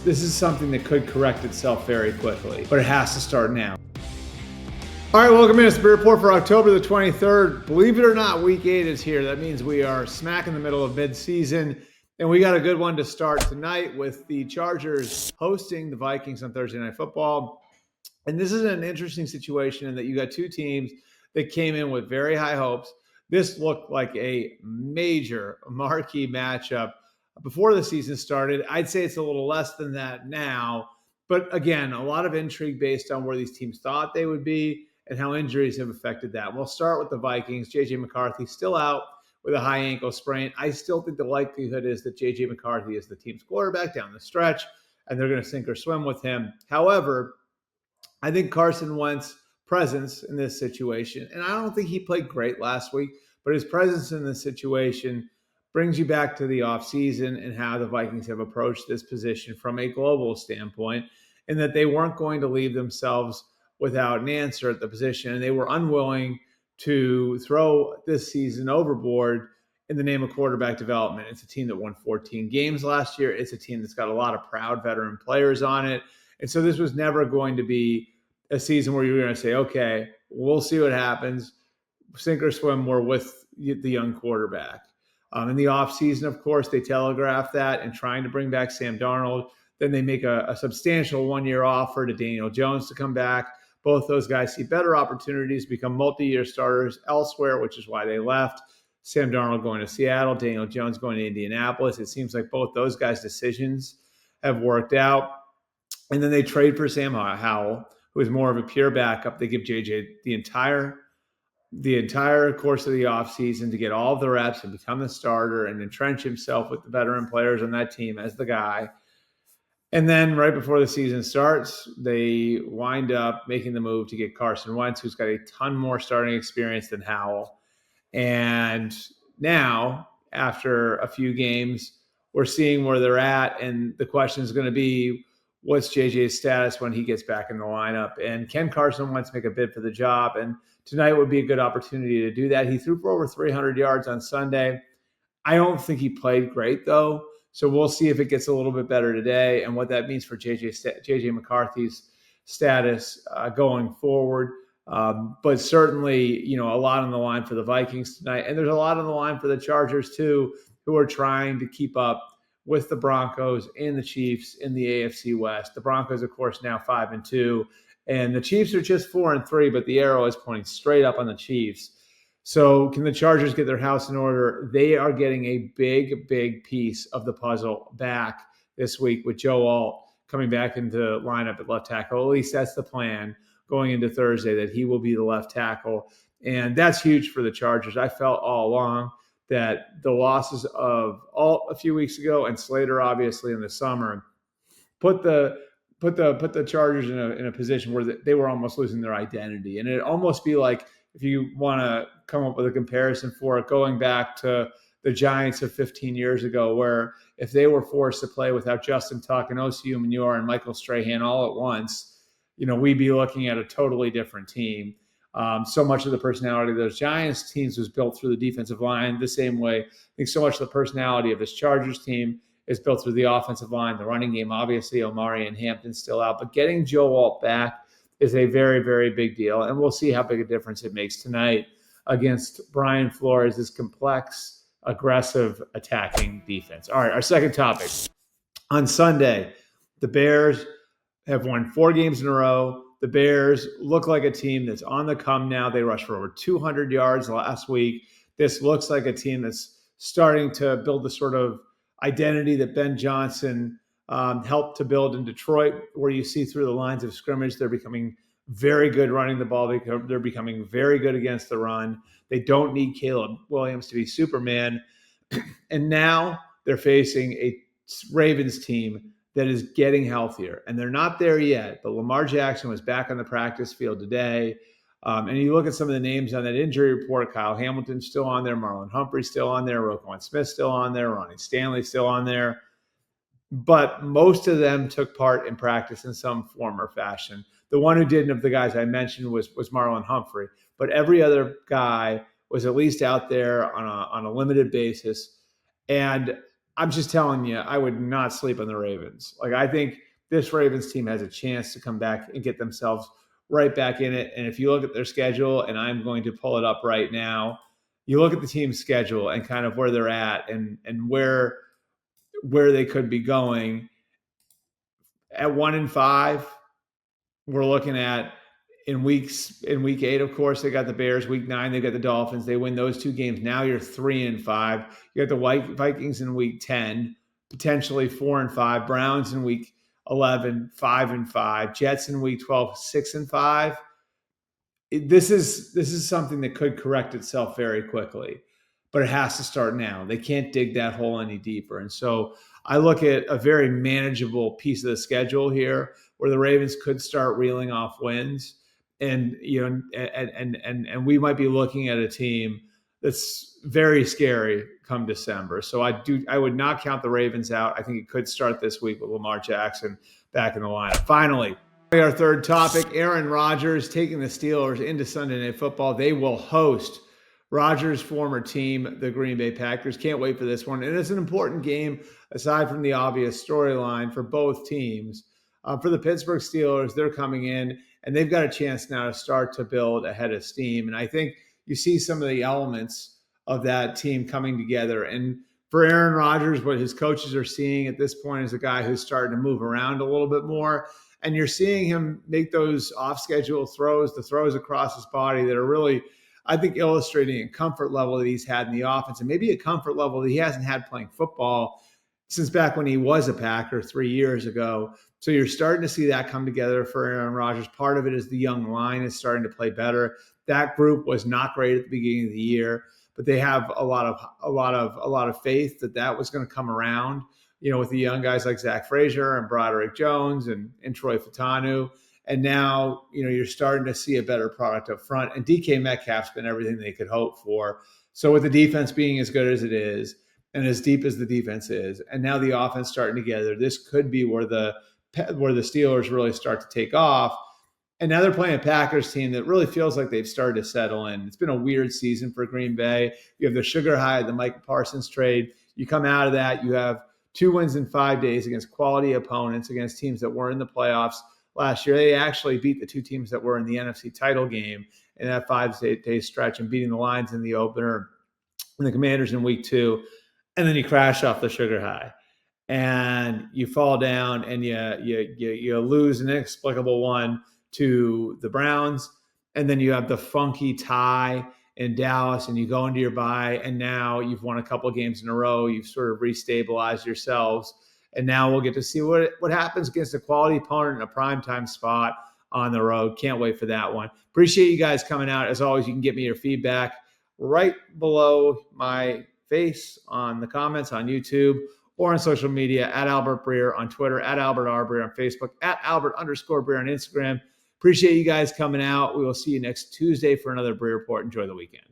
this is something that could correct itself very quickly, but it has to start now. All right, welcome in. It's the Breer Report for October the 23rd. Believe it or not, Week 8 is here. That means we are smack in the middle of mid-season, and we got a good one to start tonight with the Chargers hosting the Vikings on Thursday Night Football. And this is an interesting situation in that you got two teams that came in with very high hopes. This looked like a major marquee matchup before the season started. I'd say it's a little less than that now. But again, a lot of intrigue based on where these teams thought they would be and how injuries have affected that. We'll start with the Vikings. J.J. McCarthy still out with a high ankle sprain. I still think the likelihood is that J.J. McCarthy is the team's quarterback down the stretch, and they're going to sink or swim with him. However, I think Carson Wentz's presence in this situation, and I don't think he played great last week, but his presence in this situation brings you back to the offseason and how the Vikings have approached this position from a global standpoint, and that they weren't going to leave themselves without an answer at the position, and they were unwilling to throw this season overboard in the name of quarterback development. It's a team that won 14 games last year. It's a team that's got a lot of proud veteran players on it. And so this was never going to be a season where you were going to say, okay, we'll see what happens. Sink or swim, we're with the young quarterback. In the offseason, of course, they telegraphed that and trying to bring back Sam Darnold. Then they make a substantial one-year offer to Daniel Jones to come back. Both those guys see better opportunities, become multi-year starters elsewhere, which is why they left. Sam Darnold going to Seattle, Daniel Jones going to Indianapolis. It seems like both those guys' decisions have worked out. And then they trade for Sam Howell, who is more of a pure backup. They give JJ the entire course of the offseason to get all of the reps and become the starter and entrench himself with the veteran players on that team as the guy. And then right before the season starts, they wind up making the move to get Carson Wentz, who's got a ton more starting experience than Howell. And now, after a few games, we're seeing where they're at. And the question is going to be, what's JJ's status when he gets back in the lineup? And can Carson Wentz make a bid for the job? And tonight would be a good opportunity to do that. He threw for over 300 yards on Sunday. I don't think he played great, though. So we'll see if it gets a little bit better today and what that means for J.J. McCarthy's status going forward. But certainly, a lot on the line for the Vikings tonight. And there's a lot on the line for the Chargers, too, who are trying to keep up with the Broncos and the Chiefs in the AFC West. The Broncos, of course, now 5-2. And the Chiefs are just 4-3, but the arrow is pointing straight up on the Chiefs. So can the Chargers get their house in order? They are getting a big, big piece of the puzzle back this week with Joe Alt coming back into lineup at left tackle. At least that's the plan going into Thursday, that he will be the left tackle. And that's huge for the Chargers. I felt all along that the losses of Alt a few weeks ago and Slater, obviously, in the summer, put the Chargers in a position where they were almost losing their identity. And it'd almost be like, if you want to come up with a comparison for it, going back to the Giants of 15 years ago, where if they were forced to play without Justin Tuck and Osi Umenyiora and Michael Strahan all at once, we'd be looking at a totally different team. So much of the personality of those Giants teams was built through the defensive line the same way. I think so much of the personality of this Chargers team is built through the offensive line, the running game. Obviously, Omari and Hampton still out, but getting Joe Alt back is a very, very big deal. And we'll see how big a difference it makes tonight against Brian Flores' complex, aggressive, attacking defense. All right, our second topic. On Sunday, the Bears have won 4 games in a row. The Bears look like a team that's on the come now. They rushed for over 200 yards last week. This looks like a team that's starting to build the sort of identity that Ben Johnson helped to build in Detroit, where you see through the lines of scrimmage, they're becoming very good running the ball. They're becoming very good against the run. They don't need Caleb Williams to be Superman. And now they're facing a Ravens team that is getting healthier. And they're not there yet, but Lamar Jackson was back on the practice field today. And you look at some of the names on that injury report, Kyle Hamilton's still on there, Marlon Humphrey's still on there, Roquan Smith's still on there, Ronnie Stanley's still on there. But most of them took part in practice in some form or fashion. The one who didn't, of the guys I mentioned, was Marlon Humphrey. But every other guy was at least out there on a limited basis. And I'm just telling you, I would not sleep on the Ravens. Like, I think this Ravens team has a chance to come back and get themselves right back in it. And if you look at their schedule, and I'm going to pull it up right now, you look at the team's schedule and kind of where they're at and where they could be going. At 1-5, we're looking at in week 8, of course, they got the Bears. Week 9, they got the Dolphins. They win those 2 games. Now you're 3-5. You got the Vikings in week 10, potentially 4-5. Browns in week 11, 5-5. Jets in week 12, 6-5. This is something that could correct itself very quickly, but it has to start now. They can't dig that hole any deeper. And so I look at a very manageable piece of the schedule here where the Ravens could start reeling off wins. And and we might be looking at a team that's very scary come December. So I would not count the Ravens out. I think it could start this week with Lamar Jackson back in the lineup. Finally, our third topic, Aaron Rodgers taking the Steelers into Sunday Night Football. They will host Rodgers' former team, the Green Bay Packers. Can't wait for this one. And it's an important game, aside from the obvious storyline for both teams. For the Pittsburgh Steelers, they're coming in, and they've got a chance now to start to build a head of steam. And I think you see some of the elements of that team coming together. And for Aaron Rodgers, what his coaches are seeing at this point is a guy who's starting to move around a little bit more. And you're seeing him make those off-schedule throws, the throws across his body that are really, I think, illustrating a comfort level that he's had in the offense, and maybe a comfort level that he hasn't had playing football since back when he was a Packer 3 years ago. So you're starting to see that come together for Aaron Rodgers. Part of it is the young line is starting to play better. That group was not great at the beginning of the year, but they have a lot of faith that was going to come around. With the young guys like Zach Frazier and Broderick Jones and Troy Fautanu. And now, you're starting to see a better product up front. And DK Metcalf's been everything they could hope for. So with the defense being as good as it is and as deep as the defense is, and now the offense starting together, this could be where the Steelers really start to take off. And now they're playing a Packers team that really feels like they've started to settle in. It's been a weird season for Green Bay. You have the sugar high of the Micah Parsons trade. You come out of that, you have 2 wins in 5 days against quality opponents, against teams that were in the playoffs last year. They actually beat the 2 teams that were in the NFC title game in that 5-day stretch, and beating the Lions in the opener and the Commanders in week 2. And then you crash off the sugar high and you fall down and you lose an inexplicable one to the Browns. And then you have the funky tie in Dallas, and you go into your bye, and now you've won a couple of games in a row. You've sort of restabilized yourselves, and now we'll get to see what happens against a quality opponent in a primetime spot on the road. Can't wait for that one. Appreciate you guys coming out. As always, you can get me your feedback right below my face on the comments on YouTube or on social media, at Albert Breer on Twitter, at Albert R. Breer on Facebook, at Albert_Breer on Instagram. Appreciate you guys coming out. We will see you next Tuesday for another Breer Report. Enjoy the weekend.